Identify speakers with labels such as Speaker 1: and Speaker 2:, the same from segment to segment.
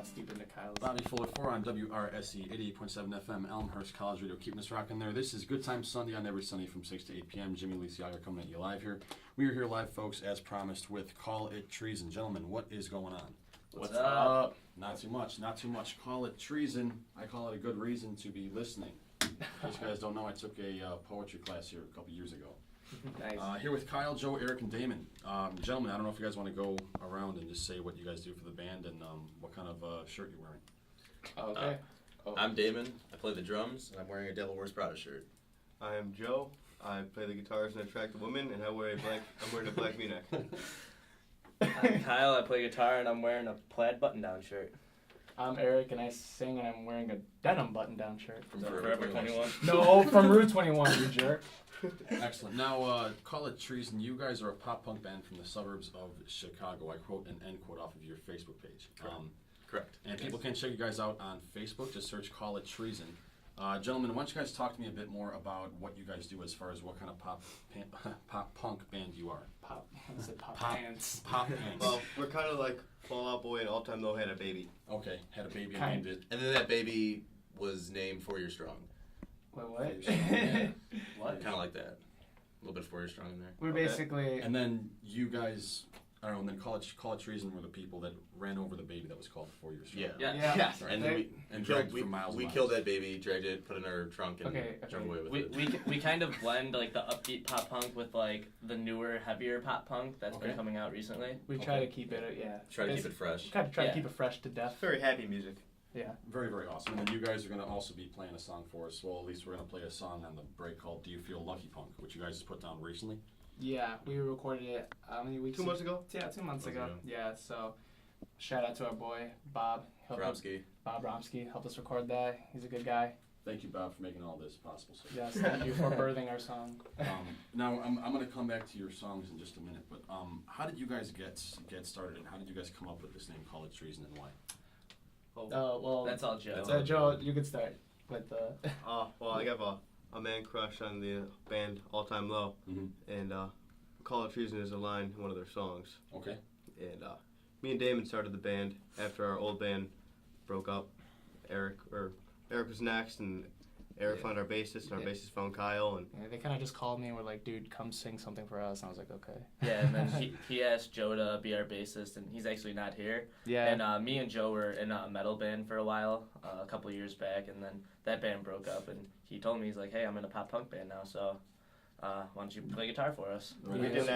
Speaker 1: that's deep into Kyle's.
Speaker 2: Bobby Fuller 4 on WRSE 88.7 FM, Elmhurst College Radio, keeping us rocking there. This is Good Times Sunday on every Sunday from 6 to 8 p.m. Jimmy Lisiaga coming at you live here. We are here live, folks, as promised, with Call It Treason. Gentlemen, what is going on?
Speaker 1: What's up?
Speaker 2: Not too much, not too much. Call it treason. I call it a good reason to be listening. These guys don't know, I took a poetry class here a couple years ago.
Speaker 1: Nice.
Speaker 2: Here with Kyle, Joe, Eric, and Damon. Gentlemen, I don't know if you guys want to go around and just say what you guys do for the band and what kind of shirt you're wearing.
Speaker 1: Okay.
Speaker 3: I'm Damon. I play the drums, and I'm wearing a Devil Wears Prada shirt.
Speaker 4: I am Joe. I play the guitars and attract the women, and I'm wearing a black V-neck.
Speaker 5: I'm Kyle. I play guitar, and I'm wearing a plaid button-down shirt.
Speaker 1: I'm Eric, and I sing, and I'm wearing a denim button-down shirt.
Speaker 3: From
Speaker 5: Forever 21.
Speaker 1: No, from Route 21, you jerk.
Speaker 2: Excellent. Now, Call It Treason. You guys are a pop-punk band from the suburbs of Chicago. I quote and end quote off of your Facebook page.
Speaker 3: Correct.
Speaker 2: And people can check you guys out on Facebook. Just search Call It Treason. Gentlemen, why don't you guys talk to me a bit more about what you guys do as far as what kind of pop-punk band you are?
Speaker 1: Pop pants.
Speaker 2: Pop pants.
Speaker 4: Well, we're kind of like Fall Out Boy and All Time Low had a baby.
Speaker 2: Okay, had a baby and
Speaker 1: Kind.
Speaker 2: named it.
Speaker 3: And then that baby was named 4 Years Strong.
Speaker 1: Wait, what?
Speaker 2: Yeah.
Speaker 5: What?
Speaker 3: Kind of like that. A little bit 4 Years Strong in there.
Speaker 1: We're
Speaker 4: Okay.
Speaker 1: basically...
Speaker 2: And then you guys, I don't know, and then Call It Treason were the people that ran over the baby that was called 4 Years Strong.
Speaker 3: Yeah.
Speaker 1: Yeah.
Speaker 3: And then
Speaker 2: And dragged it for miles and
Speaker 3: we
Speaker 2: miles.
Speaker 3: killed that baby, dragged it, put it in our trunk, and
Speaker 1: Okay.
Speaker 3: drove away with it.
Speaker 5: We kind of blend like the upbeat pop punk with like the newer, heavier pop punk that's
Speaker 2: Okay.
Speaker 5: been coming out recently.
Speaker 1: We try to keep it, yeah.
Speaker 3: Try to keep it fresh.
Speaker 1: Try to
Speaker 5: Yeah.
Speaker 1: keep it fresh to death.
Speaker 4: Very happy music.
Speaker 1: Yeah.
Speaker 2: Very, very awesome. And then you guys are going to also be playing a song for us. Well, at least we're going to play a song on the break called Do You Feel Lucky Punk, which you guys put down recently.
Speaker 1: Yeah, we recorded it how many weeks
Speaker 4: 2 months ago?
Speaker 1: Yeah, 2 months ago.
Speaker 3: ago.
Speaker 1: Yeah, so shout out to our boy, Bob.
Speaker 3: Bromsky.
Speaker 1: Bob Romsky helped us record that. He's a good guy.
Speaker 2: Thank you, Bob, for making all this possible. So.
Speaker 1: Yes, thank you for birthing our song.
Speaker 2: Now, I'm going to come back to your songs in just a minute, but how did you guys get started, and how did you guys come up with this name, Call It Treason, and why?
Speaker 1: Well,
Speaker 5: That's all Joe.
Speaker 1: Joe, you could start with the...
Speaker 4: Well, I have a man crush on the band All Time Low, and Call It Treason is a line in one of their songs.
Speaker 2: Okay.
Speaker 4: And me and Damon started the band after our old band broke up. Eric was next, and Eric found our bassist, and our bassist found Kyle, and
Speaker 1: Yeah, they kind of just called me and were like, dude, come sing something for us. And I was like, okay.
Speaker 5: Yeah, and then he asked Joe to be our bassist, and he's actually not here.
Speaker 1: Yeah.
Speaker 5: And me and Joe were in a metal band for a while, a couple of years back, and then that band broke up, and he told me, he's like, hey, I'm in a pop punk band now, so why don't you play guitar for us?
Speaker 4: we didn't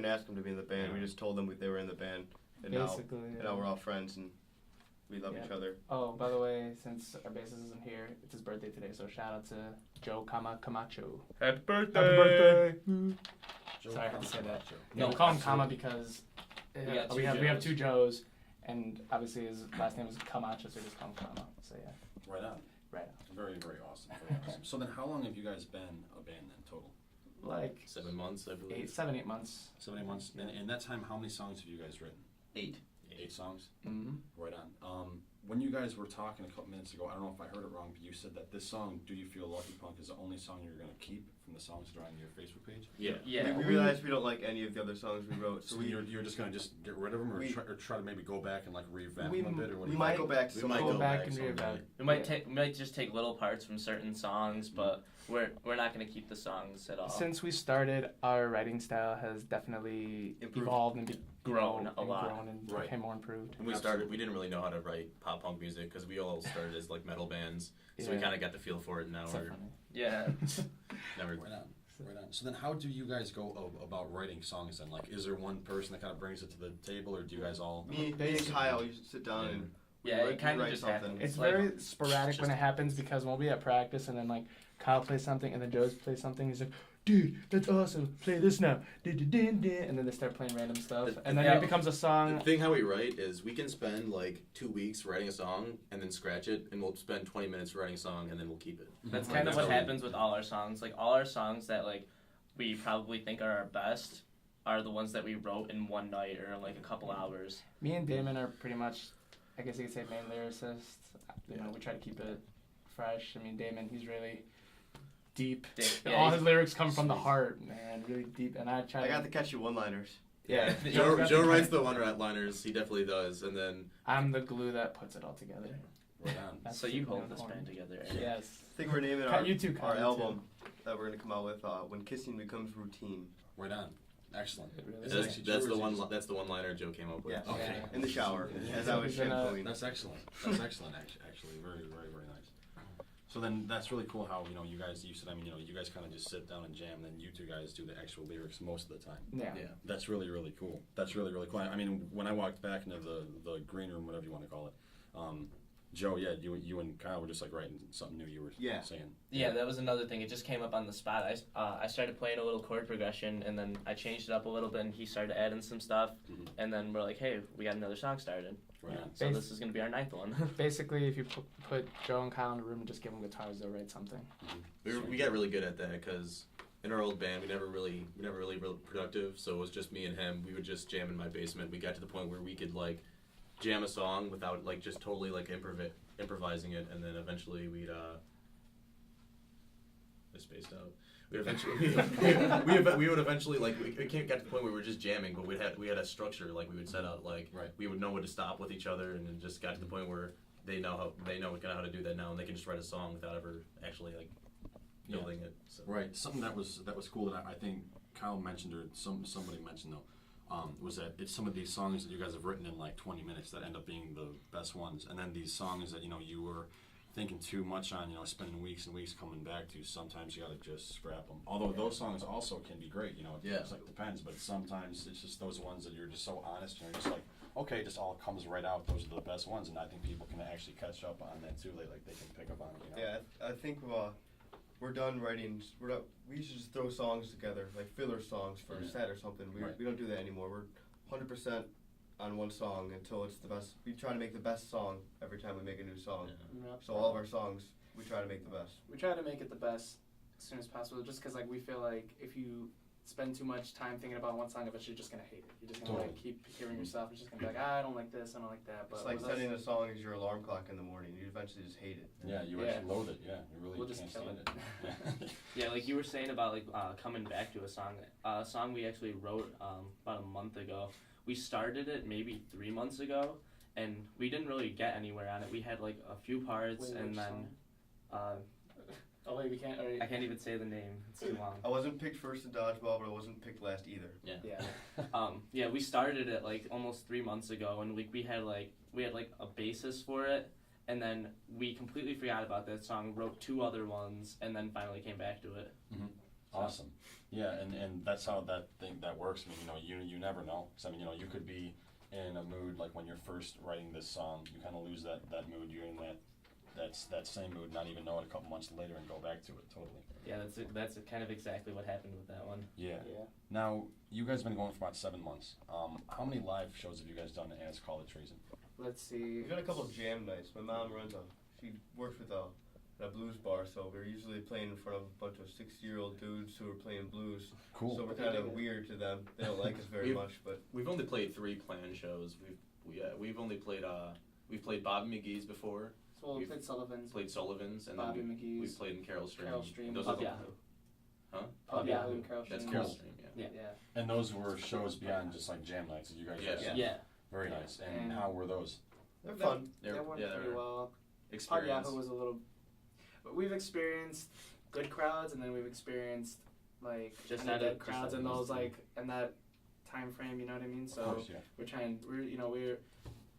Speaker 4: ask them to be in the band. We just told them they were in the band, and
Speaker 1: Basically,
Speaker 4: now we're all friends, and we love each other.
Speaker 1: Oh, by the way, since our bassist isn't here, it's his birthday today, so shout out to Joe Camacho.
Speaker 5: Happy birthday!
Speaker 1: Happy birthday!
Speaker 2: Joe
Speaker 1: Sorry, I had to say that.
Speaker 2: Joe.
Speaker 1: No, we call him Kama because
Speaker 5: got
Speaker 1: we
Speaker 5: two
Speaker 1: have
Speaker 5: Joes.
Speaker 1: 2 Joes, and obviously his last name is Camacho, so we just call him Kama. So yeah,
Speaker 2: Right on.
Speaker 1: right.
Speaker 2: Very, very awesome. Very awesome. So then how long have you guys been a band then, total?
Speaker 1: Like
Speaker 3: 7 months, I believe.
Speaker 1: 7-8 months.
Speaker 2: 7 months. And in that time, how many songs have you guys written?
Speaker 3: 8.
Speaker 2: 8 songs?
Speaker 1: Mm-hmm.
Speaker 2: Right on. When you guys were talking a couple minutes ago, I don't know if I heard it wrong, but you said that this song, Do You Feel Lucky Punk, is the only song you're going to keep from the songs that are on your Facebook page?
Speaker 5: Yeah.
Speaker 4: We realized we don't like any of the other songs we wrote,
Speaker 2: So you're just going to just get rid of them, or try to maybe go back and like revamp
Speaker 1: we-
Speaker 2: them a bit, or what?
Speaker 4: we
Speaker 2: do you
Speaker 4: might
Speaker 2: think?
Speaker 4: go back to
Speaker 3: We
Speaker 4: some
Speaker 3: might
Speaker 4: of
Speaker 1: Go
Speaker 4: them.
Speaker 1: back and
Speaker 3: someday.
Speaker 1: revamp.
Speaker 5: We might just take little parts from certain songs, but we're not going to keep the songs at all.
Speaker 1: Since we started, our writing style has definitely
Speaker 4: Improved.
Speaker 1: evolved and
Speaker 5: Grown a lot.
Speaker 1: grown and
Speaker 2: Right.
Speaker 1: became more improved.
Speaker 3: When we started, we didn't really know how to write pop punk music because we all started as like metal bands, so we
Speaker 1: Yeah.
Speaker 3: kind of got the feel for it. And now
Speaker 1: So
Speaker 3: we're
Speaker 1: funny.
Speaker 5: Yeah.
Speaker 3: never.
Speaker 2: Right on. Right on. So then how do you guys go about writing songs then? Like, is there one person that kind of brings it to the table, or do you guys all...
Speaker 4: Me and Kyle used to sit down and
Speaker 5: Yeah,
Speaker 4: we
Speaker 5: it kind of
Speaker 4: write
Speaker 5: just
Speaker 4: something.
Speaker 5: happens.
Speaker 1: It's
Speaker 5: Like,
Speaker 1: very sporadic when it happens because when we'll be at practice and then like Kyle plays something and then Joe plays something, he's like, dude, that's awesome, play this now. And then they start playing random stuff. And then
Speaker 5: Yeah.
Speaker 1: it becomes a
Speaker 3: The
Speaker 1: song.
Speaker 3: thing how we write is we can spend like 2 weeks writing a song and then scratch it, and we'll spend 20 minutes writing a song and then we'll keep it.
Speaker 5: That's
Speaker 3: Like,
Speaker 5: kind of
Speaker 3: that's
Speaker 5: what
Speaker 3: how we-
Speaker 5: happens with all our songs. Like all our songs that like we probably think are our best are the ones that we wrote in one night or in like a couple hours.
Speaker 1: Me and Damon are pretty much, I guess you could say, main lyricists. You know, we try to keep it fresh. I mean, Damon, he's really deep.
Speaker 5: Yeah,
Speaker 1: All
Speaker 5: he's-
Speaker 1: his lyrics come from the heart, man, really deep. And I try
Speaker 4: I
Speaker 1: to...
Speaker 4: got the catchy one-liners.
Speaker 5: Yeah.
Speaker 3: Joe writes the one-liners. He definitely does, and then
Speaker 1: I'm the glue that puts it all together.
Speaker 2: Right on.
Speaker 1: That's
Speaker 5: So you
Speaker 1: super
Speaker 5: hold this
Speaker 1: important.
Speaker 5: band together.
Speaker 1: Yes.
Speaker 4: I think we're naming
Speaker 1: Cut you too,
Speaker 4: our
Speaker 1: cut you
Speaker 4: album that we're gonna come out with When Kissing Becomes Routine.
Speaker 2: Right on. Excellent.
Speaker 1: It really
Speaker 2: Is
Speaker 1: is.
Speaker 2: it actually
Speaker 3: that's
Speaker 2: true,
Speaker 3: the
Speaker 2: or is
Speaker 3: one.
Speaker 2: it-
Speaker 3: That's the one-liner Joe came up with.
Speaker 4: Yeah.
Speaker 2: Okay.
Speaker 1: Yeah.
Speaker 4: In the shower,
Speaker 2: Yeah.
Speaker 4: as I was
Speaker 1: He's gonna-
Speaker 4: shampooing.
Speaker 2: That's excellent. That's excellent. Actually, very, very, very nice. So then, that's really cool. How you guys. You said, you guys kind of just sit down and jam, and then you two guys do the actual lyrics most of the time.
Speaker 1: Yeah.
Speaker 3: Yeah.
Speaker 2: That's really, really cool. That's really, really cool. I mean, when I walked back into the green room, whatever you want to call it, Joe, yeah, you and Kyle were just like writing something new. You were saying.
Speaker 5: Yeah, that was another thing. It just came up on the spot. I started playing a little chord progression, and then I changed it up a little bit, and he started adding some stuff,
Speaker 2: Mhm.
Speaker 5: and then we're like, hey, we got another song started.
Speaker 2: Right on.
Speaker 5: So this is going to be our 9th one.
Speaker 1: Basically, if you put Joe and Kyle in a room and just give them guitars, they'll write something.
Speaker 3: We got really good at that because in our old band we never really productive. So it was just me and him. We would just jam in my basement. We got to the point where we could like jam a song without like just totally like improvising it, and then eventually we'd I spaced out. We would eventually like we can't get to the point where we were just jamming, but we had a structure. Like we would set out like
Speaker 2: Right.
Speaker 3: we would know when to stop with each other, and then just got to the point where they know kind of how to do that now, and they can just write a song without ever actually like building it. So.
Speaker 2: Right. Something that was cool that I think Kyle mentioned, or somebody mentioned though, was that it's some of these songs that you guys have written in like 20 minutes that end up being the best ones, and then these songs that you were thinking too much on, spending weeks and weeks coming back to, sometimes you gotta just scrap them. Although those songs also can be great, it's like depends, but sometimes it's just those ones that you're just so honest and you're just like, okay, it just all comes right out. Those are the best ones, and I think people can actually catch up on that too. Like they can pick up on it.
Speaker 4: Yeah, I think we're done writing. We used to just throw songs together, like filler songs for a set or something. We don't do that anymore. We're 100% on one song until it's the best. We try to make the best song every time we make a new song.
Speaker 1: Yeah.
Speaker 4: So all of our songs, we try to make the best.
Speaker 1: We try to make it the best as soon as possible, just because like we feel like if you spend too much time thinking about one song, eventually you're just gonna hate it. You're just gonna like keep hearing yourself. It's just gonna be like, I don't like this, I don't like that. But
Speaker 4: It's like
Speaker 1: with
Speaker 4: setting
Speaker 1: us,
Speaker 4: a song as your alarm clock in the morning. You eventually just hate it.
Speaker 2: Yeah, you
Speaker 1: Yeah.
Speaker 2: actually loathe it. Yeah, you really
Speaker 1: We'll just
Speaker 2: can't
Speaker 1: kill
Speaker 2: stand
Speaker 1: it.
Speaker 2: it.
Speaker 5: Yeah, like you were saying about like coming back to a song we actually wrote about a month ago. We started it maybe 3 months ago, and we didn't really get anywhere on it. We had like a few parts,
Speaker 1: Wait,
Speaker 5: and
Speaker 1: which
Speaker 5: then
Speaker 1: oh wait, we can't.
Speaker 5: I can't even say the name. It's too long.
Speaker 4: I wasn't picked first in dodgeball, but I wasn't picked last either.
Speaker 1: Yeah.
Speaker 5: Yeah, we started it like almost 3 months ago, and we had a basis for it, and then we completely forgot about that song, wrote 2 other ones, and then finally came back to it.
Speaker 2: Mm-hmm. Awesome. Yeah, and that's how that works. I mean, you never know. 'Cause, you could be in a mood like when you're first writing this song, you kind of lose that mood. You're in that same mood, not even know it a couple months later, and go back to it totally.
Speaker 5: Yeah, that's kind of exactly what happened with that one.
Speaker 2: Yeah.
Speaker 1: Yeah.
Speaker 2: Now, you guys have been going for about 7 months. How many live shows have you guys done as Call It Treason?
Speaker 1: Let's see.
Speaker 4: We've got a couple of jam nights. My mom she works with a blues bar, so we're usually playing in front of a bunch of 60-year-old dudes who are playing blues.
Speaker 2: Cool.
Speaker 4: So we're kind of weird to them. They don't like us very much, but
Speaker 3: We've only played 3 planned shows. We've only played we've played Bobby McGee's before.
Speaker 1: So we
Speaker 3: We've
Speaker 1: played Sullivan's.
Speaker 3: Played Sullivan's, and
Speaker 1: Bobby
Speaker 3: then
Speaker 1: McGee's.
Speaker 3: we've played in Carol Stream.
Speaker 1: Carol Stream.
Speaker 3: Those
Speaker 5: Pub
Speaker 3: are the-
Speaker 5: Yahoo.
Speaker 3: Huh?
Speaker 1: Pub Yahoo and Carol
Speaker 3: That's
Speaker 1: Stream.
Speaker 3: Carol
Speaker 2: Cool.
Speaker 3: Stream.
Speaker 5: Yeah.
Speaker 1: Yeah.
Speaker 2: And those were shows beyond just like jam nights that you guys
Speaker 3: Yeah.
Speaker 2: just
Speaker 5: Yeah.
Speaker 2: Very
Speaker 1: Yeah.
Speaker 2: nice. And
Speaker 1: And-
Speaker 2: how were those?
Speaker 4: they're fun.
Speaker 1: They worked pretty
Speaker 3: they're
Speaker 1: well. Pub
Speaker 3: experience.
Speaker 1: Yahoo was a little. But we've experienced good crowds, and then we've experienced like
Speaker 5: Just
Speaker 1: kinda
Speaker 5: not a-
Speaker 1: dead
Speaker 5: just
Speaker 1: crowds
Speaker 5: not
Speaker 1: in
Speaker 5: a
Speaker 1: those
Speaker 5: music.
Speaker 1: like in that time frame. You know what I mean? So
Speaker 2: Of course, yeah.
Speaker 1: we're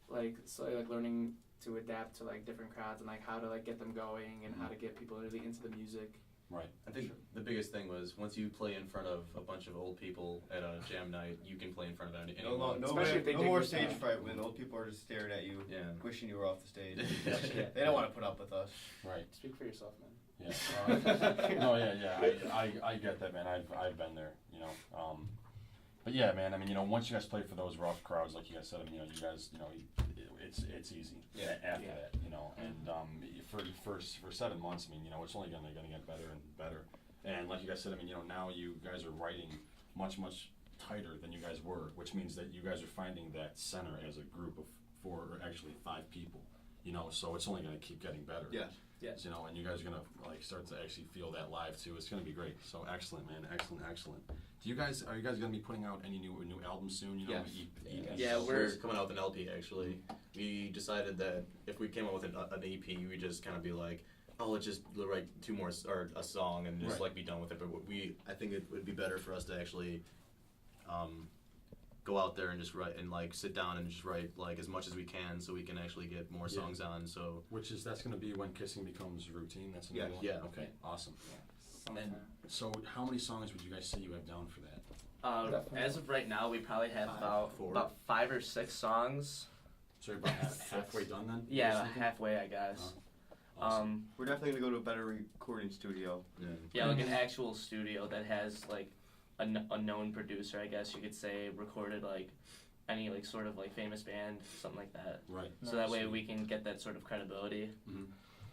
Speaker 1: like slowly like learning to adapt to like different crowds and like how to like get them going and how to get people really into the music.
Speaker 2: Right.
Speaker 3: I think the biggest thing was once you play in front of a bunch of old people at a jam night, you can play in front of anyone.
Speaker 1: Especially if they
Speaker 4: no
Speaker 1: dig
Speaker 4: more
Speaker 1: your
Speaker 4: stage
Speaker 1: stuff.
Speaker 4: fright when old people are just staring at you,
Speaker 3: Yeah.
Speaker 4: wishing you were off the stage.
Speaker 3: Yeah.
Speaker 4: They don't want to put up with us.
Speaker 2: Right.
Speaker 1: Speak for yourself, man.
Speaker 2: Yeah. No, yeah. I get that, man. I've been there, But yeah, man. I mean, once you guys play for those rough crowds, like you guys said, you guys, it's easy.
Speaker 4: Yeah.
Speaker 2: After
Speaker 1: Yeah.
Speaker 2: that, and for 7 months, I mean, it's only gonna get better and better. And like you guys said, I mean, now you guys are writing much tighter than you guys were, which means that you guys are finding that center as a group of 4 or actually 5 people. So it's only gonna keep getting better.
Speaker 4: Yes.
Speaker 5: Yes.
Speaker 2: And you guys are gonna like start to actually feel that live too. It's gonna be great. So excellent, man. Excellent. are you guys gonna be putting out any new albums soon? You know,
Speaker 3: Yes.
Speaker 5: Yeah,
Speaker 3: we're coming out with an LP actually. We decided that if we came out with an EP, we just kind of be like, oh, let's just write 2 more or a song and just like be done with it. But I think it would be better for us to actually go out there and just write and like sit down and just write like as much as we can so we can actually get more songs on. So
Speaker 2: that's going to be when kissing becomes routine. That's another one.
Speaker 3: Yeah.
Speaker 2: Okay. Awesome.
Speaker 1: Yeah.
Speaker 2: And so, how many songs would you guys say you have down for that?
Speaker 5: As of right now, we probably have
Speaker 3: Four.
Speaker 5: about 5 or 6 songs.
Speaker 2: So you're about halfway done then?
Speaker 5: Yeah, halfway, I guess.
Speaker 2: Awesome.
Speaker 4: We're definitely gonna go to a better recording studio.
Speaker 5: Yeah, like an actual studio that has like a known producer, I guess you could say, recorded like any like sort of like famous band, something like that.
Speaker 2: Right.
Speaker 5: So that way we can get that sort of credibility.
Speaker 2: Mm-hmm.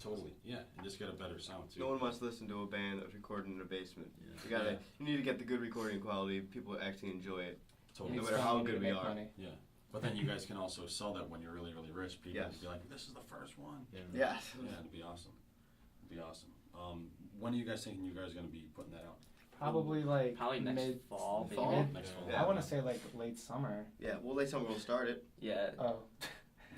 Speaker 2: Totally. Yeah, and just get a better sound too.
Speaker 4: No one wants to listen to a band that was recorded in a basement.
Speaker 2: Yeah.
Speaker 4: You need to get the good recording quality. People actually enjoy it.
Speaker 2: Totally.
Speaker 4: No matter how good we are.
Speaker 2: Yeah. But then you guys can also sell that when you're really, really rich. People
Speaker 4: Yes.
Speaker 2: be like, "This is the first one."
Speaker 4: Yes.
Speaker 2: Yeah, it'd be awesome. It'd be awesome. When are you guys thinking you guys are gonna be putting that out?
Speaker 1: Probably like
Speaker 5: Probably next
Speaker 1: mid
Speaker 5: fall. maybe.
Speaker 1: fall.
Speaker 2: Next fall.
Speaker 4: Yeah.
Speaker 1: I want to say like late summer.
Speaker 4: Yeah, well, late summer will start it.
Speaker 5: Yeah.
Speaker 1: Oh,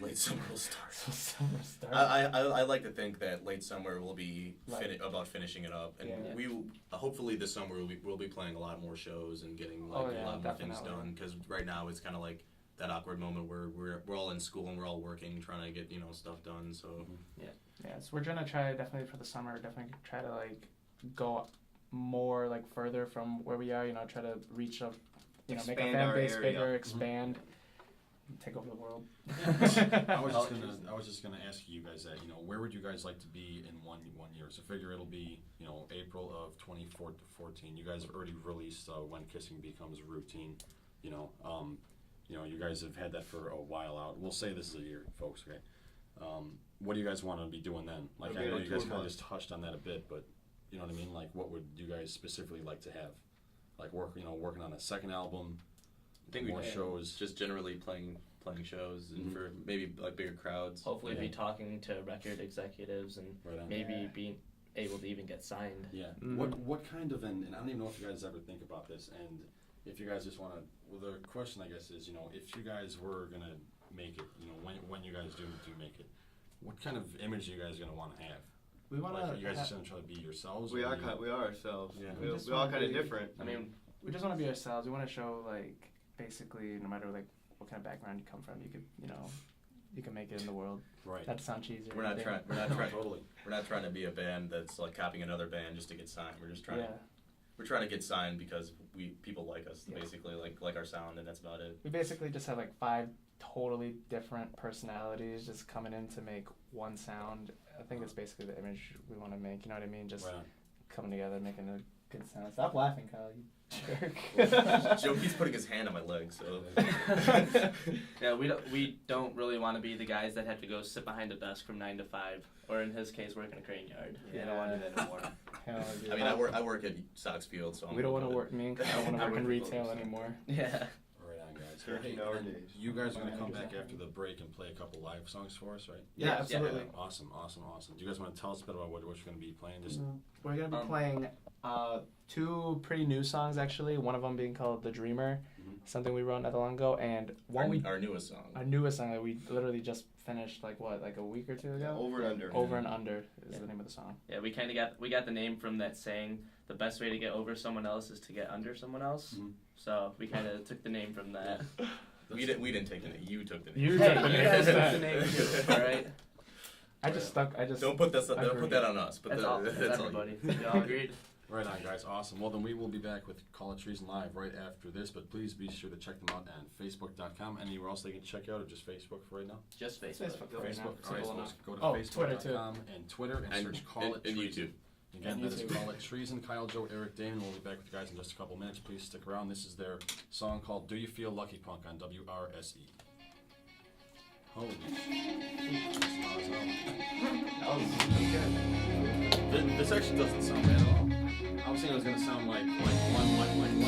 Speaker 3: late summer will start.
Speaker 1: so summer start.
Speaker 3: I like to think that late summer will be
Speaker 1: Right.
Speaker 3: about finishing it up, and
Speaker 1: Yeah.
Speaker 3: we will, hopefully this summer we'll be playing a lot more shows and getting like
Speaker 1: Oh, yeah,
Speaker 3: a lot more things
Speaker 1: definitely.
Speaker 3: done. Because right now it's kind of like that awkward moment where we're all in school and we're all working, trying to get stuff done. So
Speaker 1: Yeah, so we're gonna try definitely for the summer. Definitely try to like go more like further from where we are. Try to reach up. Make a
Speaker 4: Expand
Speaker 1: fan
Speaker 4: our
Speaker 1: base
Speaker 4: area.
Speaker 1: bigger, expand, take over the world.
Speaker 2: I was just gonna ask you guys that. Where would you guys like to be in one year? So figure it'll be April of 2014. You guys have already released When Kissing Becomes Routine. You guys have had that for a while out. We'll say this is a year, folks. Okay. What do you guys want to be doing then? Like I know you guys kind of just touched on that a bit, but you know what I mean. Like what would you guys specifically like to have? Like working on a second album.
Speaker 3: I think
Speaker 2: more shows.
Speaker 3: Just generally playing shows and for maybe like bigger crowds.
Speaker 5: Hopefully be talking to record executives and maybe being able to even get signed.
Speaker 2: Yeah.
Speaker 1: Mm-hmm.
Speaker 2: What kind of and I don't even know if you guys ever think about this, and if you guys just want to. Well, the question I guess is if you guys were gonna make it, when you guys do make it, what kind of image are you guys gonna want to have?
Speaker 1: We want
Speaker 2: Are you guys just gonna try to be yourselves?
Speaker 4: We
Speaker 2: or
Speaker 4: are
Speaker 2: do you-
Speaker 4: we are ourselves.
Speaker 2: Yeah.
Speaker 4: We're
Speaker 1: just
Speaker 4: all
Speaker 1: wanna
Speaker 4: kind of
Speaker 1: be-
Speaker 4: different.
Speaker 5: I mean,
Speaker 1: We just want to be ourselves. We want to show like basically no matter like what kind of background you come from, you could you can make it in the world.
Speaker 2: Right.
Speaker 1: Not to sound cheesy. or
Speaker 3: We're not
Speaker 1: anything.
Speaker 2: Totally.
Speaker 3: We're not trying to be a band that's like copying another band just to get signed. We're just trying.
Speaker 1: Yeah.
Speaker 3: We're trying to get signed because people like us,
Speaker 1: Yeah.
Speaker 3: basically like our sound, and that's about it.
Speaker 1: We basically just have like 5 totally different personalities just coming in to make one sound. I think that's basically the image we want to make. You know what I mean? Just
Speaker 2: Right on.
Speaker 1: coming together, making a good sound. Stop laughing, Kyle. You jerk.
Speaker 3: Joe keeps putting his hand on my leg, so.
Speaker 5: Yeah, we don't really want to be the guys that have to go sit behind a desk from 9 to 5, or in his case, work in a crane yard.
Speaker 1: Yeah.
Speaker 5: We don't want to do that anymore.
Speaker 1: Hell, dude.
Speaker 3: I mean, I work at Sox Field, so.
Speaker 1: We don't want to work. Me and Kyle don't want to
Speaker 3: I
Speaker 1: work in
Speaker 3: work for
Speaker 1: retail
Speaker 3: Fuller's.
Speaker 1: anymore.
Speaker 5: Yeah.
Speaker 2: Right on, guys.
Speaker 4: 13-hour
Speaker 2: and
Speaker 4: days.
Speaker 2: You guys are gonna come back after the break and play a couple live songs for us, right?
Speaker 1: Yeah, absolutely.
Speaker 2: Awesome. Do you guys want to tell us a bit about what you're gonna be playing? Just
Speaker 1: We're gonna be playing 2 pretty new songs actually. One of them being called "The Dreamer," something we wrote not that long ago, and
Speaker 3: Our newest song.
Speaker 1: our newest song that we literally just finished like a week or 2 ago.
Speaker 4: Over and under.
Speaker 1: Over and Under is the name of the song.
Speaker 5: Yeah, we kind of got the name from that saying, the best way to get over someone else is to get under someone else.
Speaker 2: Mhm.
Speaker 5: So we kind of took the name from that.
Speaker 3: We didn't take the name. You took the name.
Speaker 1: You
Speaker 5: Hey,
Speaker 1: took the
Speaker 5: you
Speaker 1: name.
Speaker 5: guys took the name too, all right?
Speaker 1: I just
Speaker 3: Don't put that. Don't
Speaker 1: agreed.
Speaker 3: put that on us. But
Speaker 5: That's all. That's everybody. You all agreed?
Speaker 2: Right on, guys. Awesome. Well, then we will be back with Call It Treason Live right after this, but please be sure to check them out on Facebook.com. Anywhere else they can check out, or just Facebook for right now?
Speaker 5: Just Facebook.
Speaker 1: Facebook right now.
Speaker 2: Facebook. All right,
Speaker 1: Simple
Speaker 2: so
Speaker 1: enough.
Speaker 2: go to
Speaker 1: Oh, Twitter, too.
Speaker 2: Facebook.com and Twitter and search Call It
Speaker 3: and
Speaker 2: Treason.
Speaker 3: YouTube.
Speaker 2: Again,
Speaker 1: And
Speaker 2: that is
Speaker 1: YouTube.
Speaker 2: Call It Treason. Kyle, Joe, Eric, Damon. We'll be back with you guys in just a couple minutes. Please stick around. This is their song called Do You Feel Lucky Punk on WRSE. Holy shit. This actually doesn't sound bad at all. I was thinking it was going to sound like one